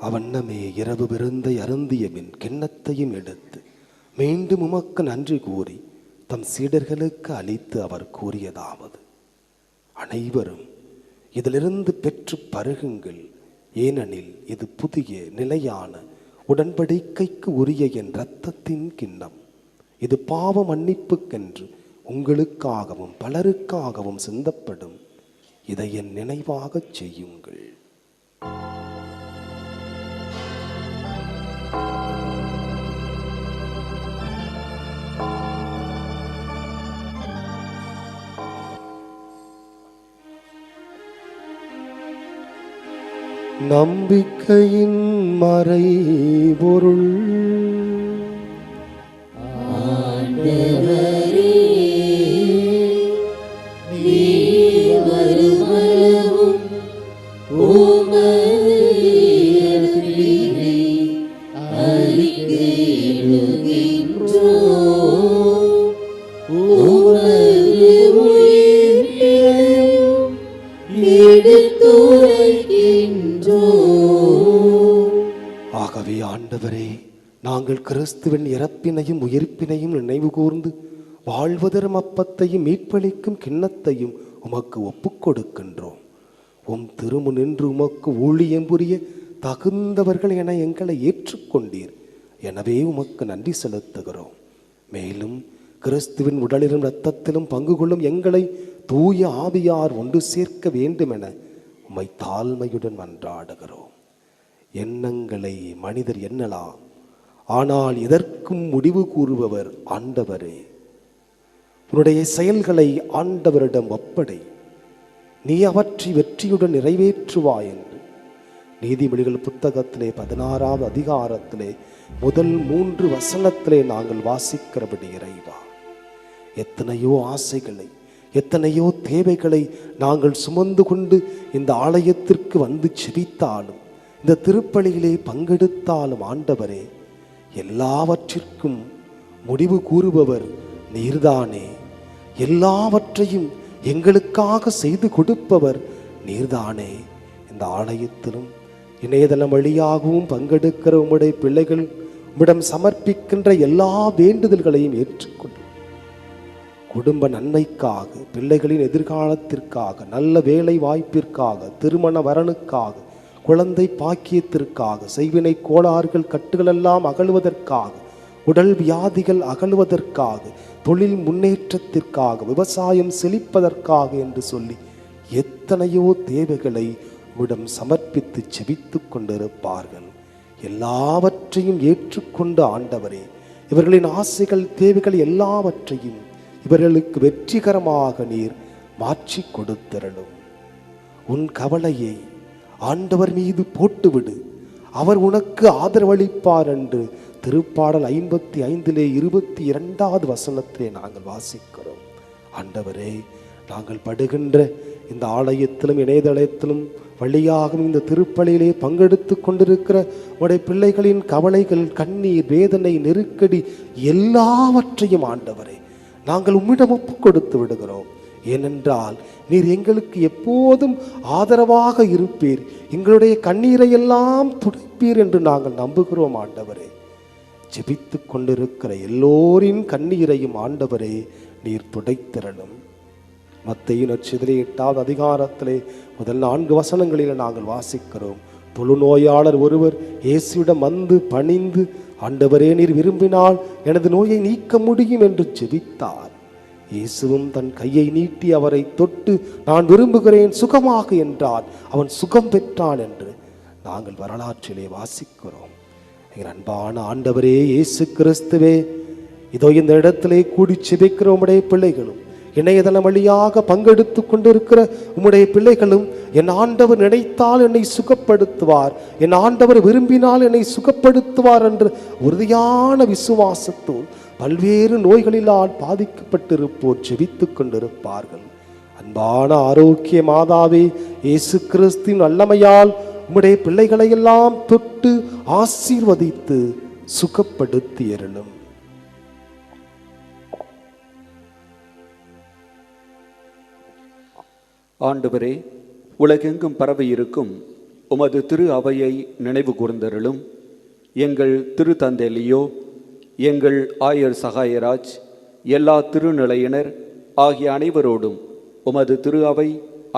அவண்ணமே இரவு விருந்தை அருந்திய பின் கிண்ணத்தையும் எடுத்து மீண்டும் உமக்கு நன்றி கூறி தம் சீடர்களுக்கு அளித்து அவர் கூறியதாவது: அனைவரும் இதிலிருந்து பெற்று பருகுங்கள், ஏனெனில் இது புதிய நிலையான உடன்படிக்கைக்கு உரிய என் இரத்தத்தின் கிண்ணம். இது பாவ மன்னிப்புக்கென்று உங்களுக்காகவும் பலருக்காகவும் சிந்தப்படும். இதை என் நினைவாகச் செய்யுங்கள். நம்பிக்கையின் மறைபொருள். ஆண்டவரே, நீர் வருமளவும் உமது இறப்பினை அறிக்கையிடுகின்றோம். உமது உயிர்ப்பையும் எடுத்துரைக்கின்றோம். ஆகவே ஆண்டவரே, நாங்கள் கிறிஸ்துவின் இறப்பினையும் உயிர்ப்பினையும் நினைவு கூர்ந்து வாழ்வதரும் அப்பத்தையும் மீட்பளிக்கும் கிண்ணத்தையும் உமக்கு ஒப்புக் கொடுக்கின்றோம். உம் திருமு நின்று உமக்கு ஊழியம் புரிய தகுந்தவர்கள் என எங்களை ஏற்றுக்கொண்டீர். எனவே உமக்கு நன்றி செலுத்துகிறோம். மேலும் கிறிஸ்துவின் உடலிலும் இரத்தத்திலும் பங்கு கொள்ளும் எங்களை தூய ஆவியார் ஒன்று சேர்க்க வேண்டும் என உம்மை தாழ்மையுடன் மன்றாடுகிறோம். எண்ணங்களை மனிதர் எண்ணலாம், ஆனால் இதற்கும் முடிவு கூறுபவர் ஆண்டவரே. உன்னுடைய செயல்களை ஆண்டவரிடம் ஒப்படை, நீ அவற்றை வெற்றியுடன் நிறைவேற்றுவாய் என்று நீதிமொழிகள் புத்தகத்திலே 16ஆம் அதிகாரத்திலே முதல் 3 வசனத்திலே நாங்கள் வாசிக்கிறபடி இறைவா, எத்தனையோ ஆசைகளை, எத்தனையோ தேவைகளை நாங்கள் சுமந்து கொண்டு இந்த ஆலயத்திற்கு வந்து செபித்தாலும், இந்த திருப்பலியிலே பங்கெடுத்தாலும் ஆண்டவரே, எல்லாவற்றிற்கும் முடிவு கூறுபவர் நீர்தானே. எல்லாவற்றையும் எங்களுக்காக செய்து கொடுப்பவர் நீர்தானே. இந்த ஆலயத்திலும் இணையதளம் வழியாகவும் பங்கெடுக்கிற உம்முடைய பிள்ளைகள் உம்மிடம் சமர்ப்பிக்கின்ற எல்லா வேண்டுதல்களையும் ஏற்றுக்கொண்டு குடும்ப நன்மைக்காக, பிள்ளைகளின் எதிர்காலத்திற்காக, நல்ல வேலை வாய்ப்பிற்காக, திருமண வரனுக்காக, குழந்தை பாக்கியத்திற்காக, செய்வினை கோளாறுகள் கட்டுகளெல்லாம் அகழுவதற்காக, உடல் வியாதிகள் அகழுவதற்காக, தொழில் முன்னேற்றத்திற்காக, விவசாயம் செழிப்பதற்காக என்று சொல்லி எத்தனையோ தேவைகளை உம்மிடம் சமர்ப்பித்து செபித்து கொண்டிருப்பார்கள். எல்லாவற்றையும் ஏற்றுக்கொண்டு ஆண்டவரே, இவர்களின் ஆசைகள், தேவைகள் எல்லாவற்றையும் இவர்களுக்கு வெற்றிகரமாக நீர் மாற்றி கொடுத்திரளும். உன் கவலையை ஆண்டவர் மீது போட்டுவிடு, அவர் உனக்கு ஆதரவளிப்பார் என்று திருப்பாடல் 55 22வது வசனத்திலே நாங்கள் வாசிக்கிறோம். ஆண்டவரே, நாங்கள் படுகின்ற இந்த ஆலயத்திலும் இணையதளத்திலும் வழியாகவும் இந்த திருப்பலியிலே பங்கெடுத்து கொண்டிருக்கிற உடைய பிள்ளைகளின் கவலைகள், கண்ணீர், வேதனை, நெருக்கடி எல்லாவற்றையும் ஆண்டவரே நாங்கள் உம்மிடம் ஒப்புக் கொடுத்து விடுகிறோம். ஏனென்றால் நீர் எங்களுக்கு எப்போதும் ஆதரவாக இருப்பீர், எங்களுடைய கண்ணீரை எல்லாம் துடைப்பீர் என்று நாங்கள் நம்புகிறோம். ஆண்டவரே, ஜெபித்து கொண்டிருக்கிற எல்லோரின் கண்ணீரையும் ஆண்டவரே நீர் துடைத்திரளும். மத்தேயு நற்செய்தியிலே 8வது அதிகாரத்திலே முதல் 4 வசனங்களில் நாங்கள் வாசிக்கிறோம். தொழுநோயாளர் ஒருவர் இயேசுவிடம் வந்து பணிந்து, ஆண்டவரே, நீர் விரும்பினால் எனது நோயை நீக்க முடியும் என்று ஜெபித்தார். இயேசுவும் தன் கையை நீட்டி அவரை தொட்டு, நான் விரும்புகிறேன், சுகமாக என்றார். அவன் சுகம் பெற்றான் என்று நாங்கள் வரலாற்றிலே வாசிக்கிறோம். எங்கள் அன்பான ஆண்டவரே இயேசு கிறிஸ்துவே, இதோ இந்த இடத்திலே கூடி செபிக்கிற உம்முடைய பிள்ளைகளும், இணையதளம் வழியாக பங்கெடுத்து கொண்டிருக்கிற உம்முடைய பிள்ளைகளும், என் ஆண்டவர் நினைத்தால் என்னை சுகப்படுத்துவார், என் ஆண்டவர் விரும்பினால் என்னை சுகப்படுத்துவார் என்று உறுதியான விசுவாசத்தோடு பல்வேறு நோய்களிலால் பாதிக்கப்பட்டிருப்போர் ஜெபித்துக் கொண்டிருப்பார்கள். அன்பான ஆரோக்கிய மாதாவே, இயேசு கிறிஸ்துவின் வல்லமையால் உம்முடைய பிள்ளைகளை எல்லாம் தொட்டு ஆசீர்வதித்து சுகப்படுத்தி அருளும். ஆண்டவரே, உலகெங்கும் பரவி இருக்கும் உமது திரு அவையை நினைவு கூர்ந்தருளும். எங்கள் திருத்தந்தை லியோ, எங்கள் ஆயர் சகாயராஜ், எல்லா திருநிலையினர் ஆகிய அனைவரோடும் உமது திரு அவை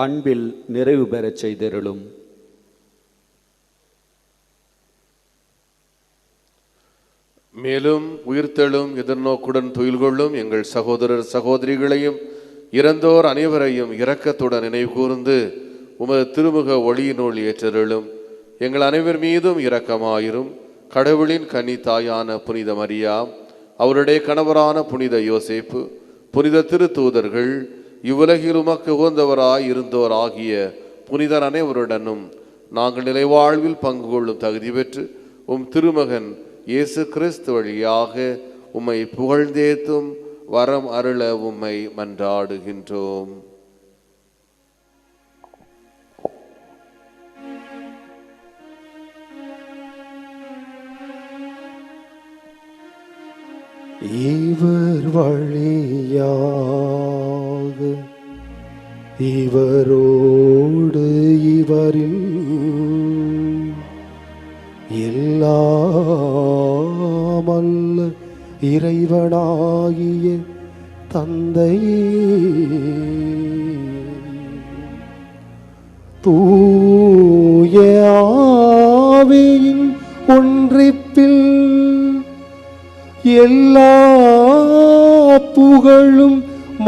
அன்பில் நிறைவு பெறச் செய்தருளும். மேலும் உயிர்த்தெழும் எதிர்நோக்குடன் துயில் கொள்ளும் எங்கள் சகோதரர் சகோதரிகளையும் இறந்தோர் அனைவரையும் இரக்கத்துடன் நினைவு கூர்ந்து உமது திருமுக ஒளியினுள் ஏற்றருளும். எங்கள் அனைவர் மீதும் இரக்கமாயிரும். கடவுளின் கன்னி தாயான புனித மரியா, அவருடைய கணவரான புனித யோசேப்பு, புனித திருத்தூதர்கள், இவ்வுலகில் உமக்கு உகந்தவராய் இருந்தோர் ஆகிய புனிதர் அனைவருடனும் நாங்கள் நிலைவாழ்வில் பங்கு கொள்ளும் தகுதி பெற்று திருமகன் இயேசு கிறிஸ்து வழியாக உம்மை புகழ்ந்தேத்தும் வரம் அருள உம்மை மன்றாடுகின்றோம். இவர் வழியாக இவரோடு இவரில் எல்லாமல்ல இறைவனாகிய தந்தையே, தூய ஆவியின் ஒன்றிப்பில் எல்லா புகழும்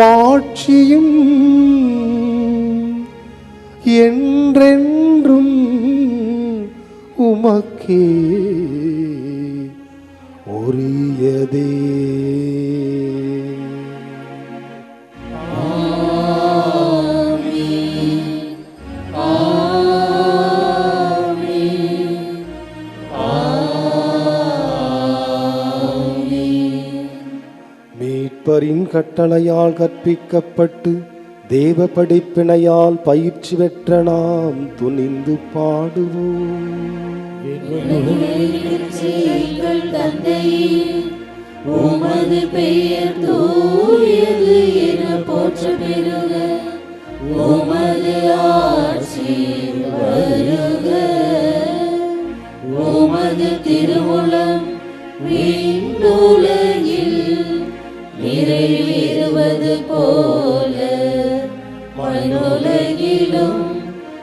மாட்சியும் என்றென்றும் உமக்கே உரியதே. மீட்பரின் கட்டளையால் கற்பிக்கப்பட்டு தேவ படிப்பினையால் பயிற்சி பெற்ற நாம் துணிந்து பாடுவோம். எங்கள் தந்தையே, உமது பெயர் தூயது என போற்ற பெறுக. உமது ஆட்சி வருக. உமது திருவுளம் விண்ணுலகில் நிறைவேறுவது போல மண்ணுலகிலும்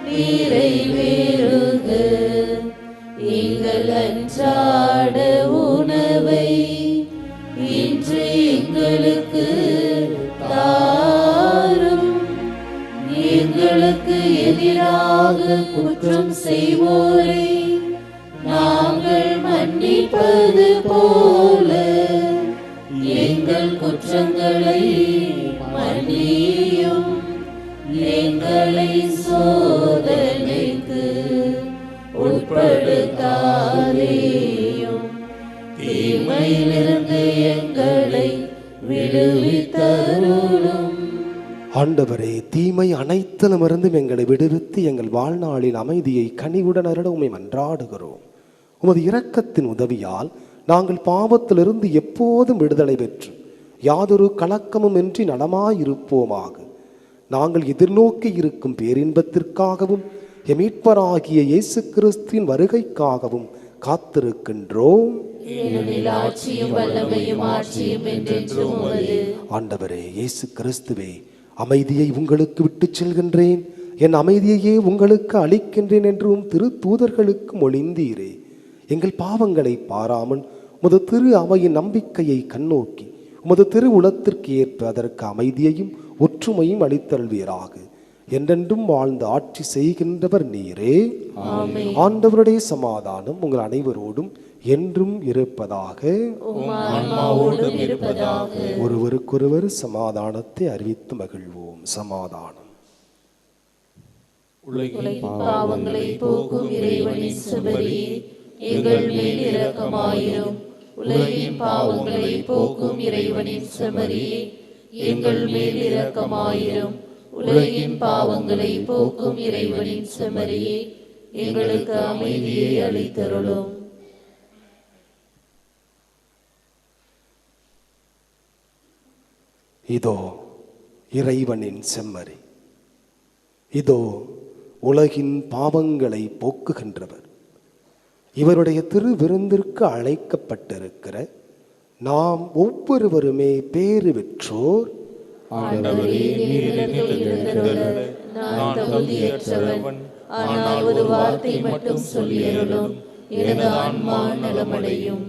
நிறைவேறுக. எங்கள் அன்றாட உணவை இன்று எங்களுக்கு தாரும். எங்களுக்கு எதிராக குற்றம் செய்வோரை நாங்கள் மன்னிப்பது போல எங்கள் குற்றங்களை மன்னியும். எங்களை சோதனைக்கு உட்படுத்தாதேயும், தீமையிலிருந்து எங்களை விடுவித்தருளும். ஆண்டவரே, தீமை அனைத்திலுமிருந்தும் எங்களை விடுவித்து எங்கள் வாழ்நாளில் அமைதியை கனிவுடன் அருள உம்மை மன்றாடுகிறோம். உமது இரக்கத்தின் உதவியால் நாங்கள் பாவத்திலிருந்து எப்போதும் விடுதலை பெற்று யாதொரு கலக்கமும் இன்றி நலமாயிருப்போமாக. நாங்கள் எதிர்நோக்கி இருக்கும் பேரின்பத்திற்காகவும் மீட்பராகிய இயேசு கிறிஸ்துவின் வருகைக்காகவும் காத்திருக்கின்றோம். ஆண்டவரே இயேசு கிறிஸ்துவே, அமைதியை உங்களுக்கு விட்டு செல்கின்றேன், என் அமைதியையே உங்களுக்கு அளிக்கின்றேன் என்றும் திரு தூதர்களுக்கு மொழிந்தீரே. எங்கள் பாவங்களை பாராமல் உமது திரு அவையின் நம்பிக்கையை கண்ணோக்கி உமது திரு உலத்திற்கு ஏற்ப அதற்கு அமைதியையும் ஒற்றுமையும் அளித்தருள்வீராக. என்றென்றும் வாழ்ந்து ஆட்சி செய்கின்றவர் நீரே. ஆண்டவருடைய சமாதானம் உங்கள் அனைவரோடும் என்றும் இருப்பதாக. ஒருவருக்கொருவர் சமாதானத்தை அறிவித்து மகிழ்வோம். சமாதானம். உலகின் பாவங்களை போக்கும் இறைவனின் செம்மறியே, எங்கள் மேல் இரக்கமாயிரும். உலகின் பாவங்களை போக்கும் இறைவனின் செம்மறியே, எங்கள் மேல் இரக்கமாயிரும். உலகின் பாவங்களை போக்கும் இறைவனின் செம்மறியே, எங்களுக்கு அமைதியை அளித்தருளும். இதோ இறைவனின் செம்மறி, இதோ உலகின் பாவங்களை போக்குகின்றவர். இவருடைய திரு விருந்திற்கு அழைக்கப்பட்டிருக்கிற நாம் ஒவ்வொருவருமே பேறு பெற்றோர். ஆண்டவரே, நீரிடத்தில் எழுந்தருள நான் தகுதியற்றவன். ஆனால் ஒரு வார்த்தை மட்டும் சொல்லியருளும், எனது ஆன்மா நலமடையும்.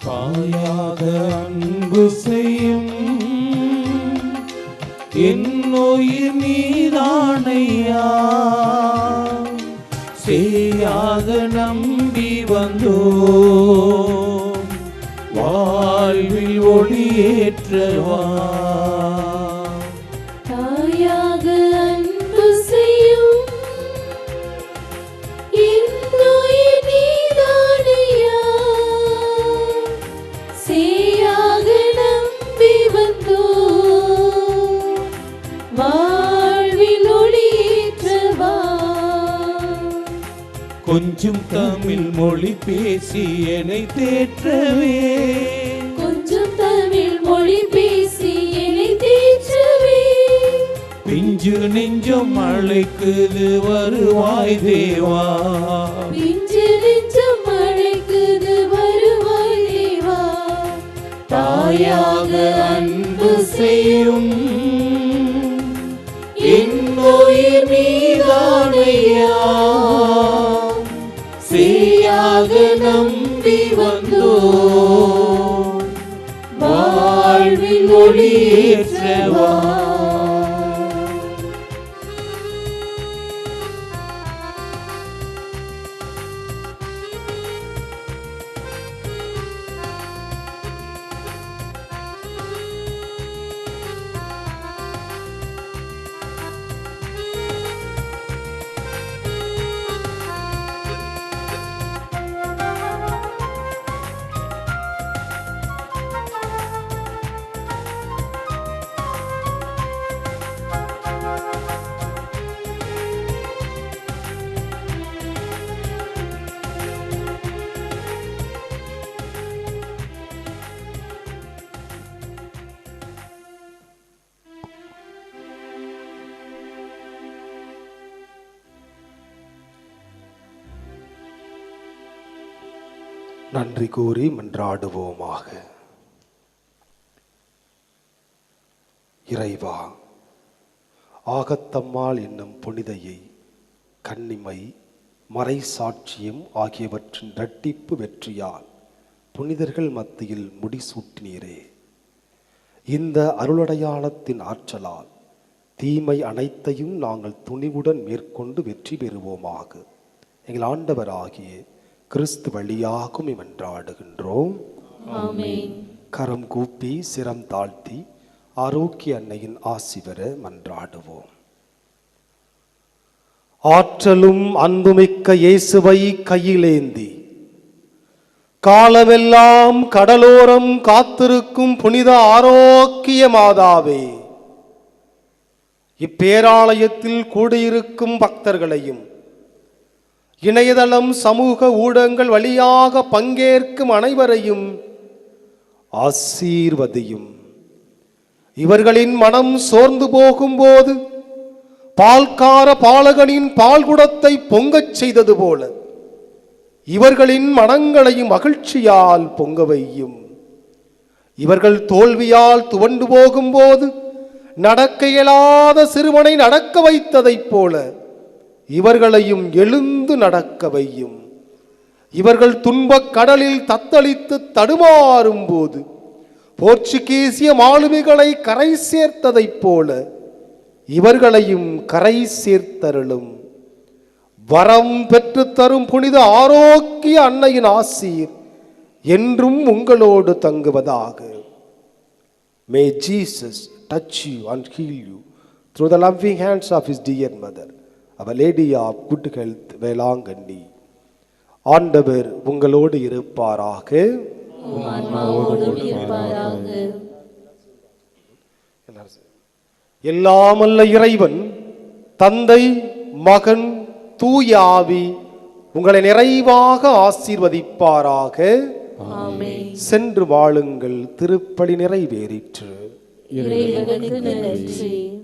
தாயாக அன்பு செய்யும் என்னுயிர் நீதானையா, சேயாக நம்பி வந்தோ வாழ்வில் ஒளியேற்றவா. தாயாக அன்பு செய்யும் என்னுயிர் நீதானையா, சேயாக நம்பி வந்தோ வாழ்வில் ஒளியேற்றவா. கொஞ்சம் தமிழ் மொழி பேசி என்னை தேற்றவே, கொஞ்சம் தமிழ் மொழி பேசி என்னை தேற்றவே. பிஞ்சு நெஞ்சம் அழைக்குது வருவாய் தேவா, பிஞ்சு நெஞ்சம் அழைக்குது வருவாய் தேவா. தாயாக அன்பு செய்யும் என்னுயிர் நீதானையா, சேயாக நம்பி வந்தோ வாழ்வில் ஒளியேற்றவா. நன்றி கூறி மன்றாடுவோமாக. இறைவா, ஆகத்தம்மாள் என்னும் புனிதையை கன்னிமை, மறை சாட்சியம் ஆகியவற்றின் இரட்டிப்பு வெற்றியால் புனிதர்கள் மத்தியில் முடிசூட்டினீரே. இந்த அருளடையாளத்தின் ஆற்றலால் தீமை அனைத்தையும் நாங்கள் துணிவுடன் மேற்கொண்டு வெற்றி பெறுவோமாக. எங்கள் ஆண்டவராகிய கிறிஸ்து வழியாகும் மன்றாடுகின்றோம். ஆமென். கரம் கூப்பி சிரம் தாழ்த்தி ஆரோக்கிய அன்னையின் ஆசி பெற மன்றாடுவோம். ஆற்றலும் அன்புமிக்க இயேசுவை கையிலேந்தி காலமெல்லாம் கடலோரம் காத்திருக்கும் புனித ஆரோக்கிய மாதாவே, இப்பேராலயத்தில் கூடியிருக்கும் பக்தர்களையும் இணையதளம் சமூக ஊடகங்கள் வழியாக பங்கேற்கும் அனைவரையும் ஆசீர்வதியும். இவர்களின் மனம் சோர்ந்து போகும்போது பால்கார பாலகனின் பால்குடத்தை பொங்கச் செய்தது போல இவர்களின் மனங்களையும் மகிழ்ச்சியால் பொங்க வையும். இவர்கள் தோல்வியால் துவண்டு போகும்போது நடக்க இயலாத சிறுவனை நடக்க வைத்ததைப் போல இவர்களையும் எழுந்து நடக்க வையும். இவர்கள் துன்பக் கடலில் தத்தளித்து தடுமாறும் போது போர்ச்சுகீசிய மாலுமிகளை கரை சேர்த்ததைப் போல இவர்களையும் கரை சேர்த்தருளும். வரம் பெற்று தரும் புனித ஆரோக்கிய அன்னையின் ஆசீர் என்றும் உங்களோடு தங்குவதாக. May Jesus touch you and heal you through the loving hands of his dear mother, Our Lady of Good Health, Velankanni. ஆண்டவர் உங்களோடு இருப்பாராக. எல்லாமல்ல இறைவன் தந்தை, மகன், தூய ஆவி உங்களை நிறைவாக ஆசீர்வதிப்பாராக. சென்று வாழுங்கள். திருப்பலி நிறைவேறிற்று. இறைவனுக்கு நன்றி.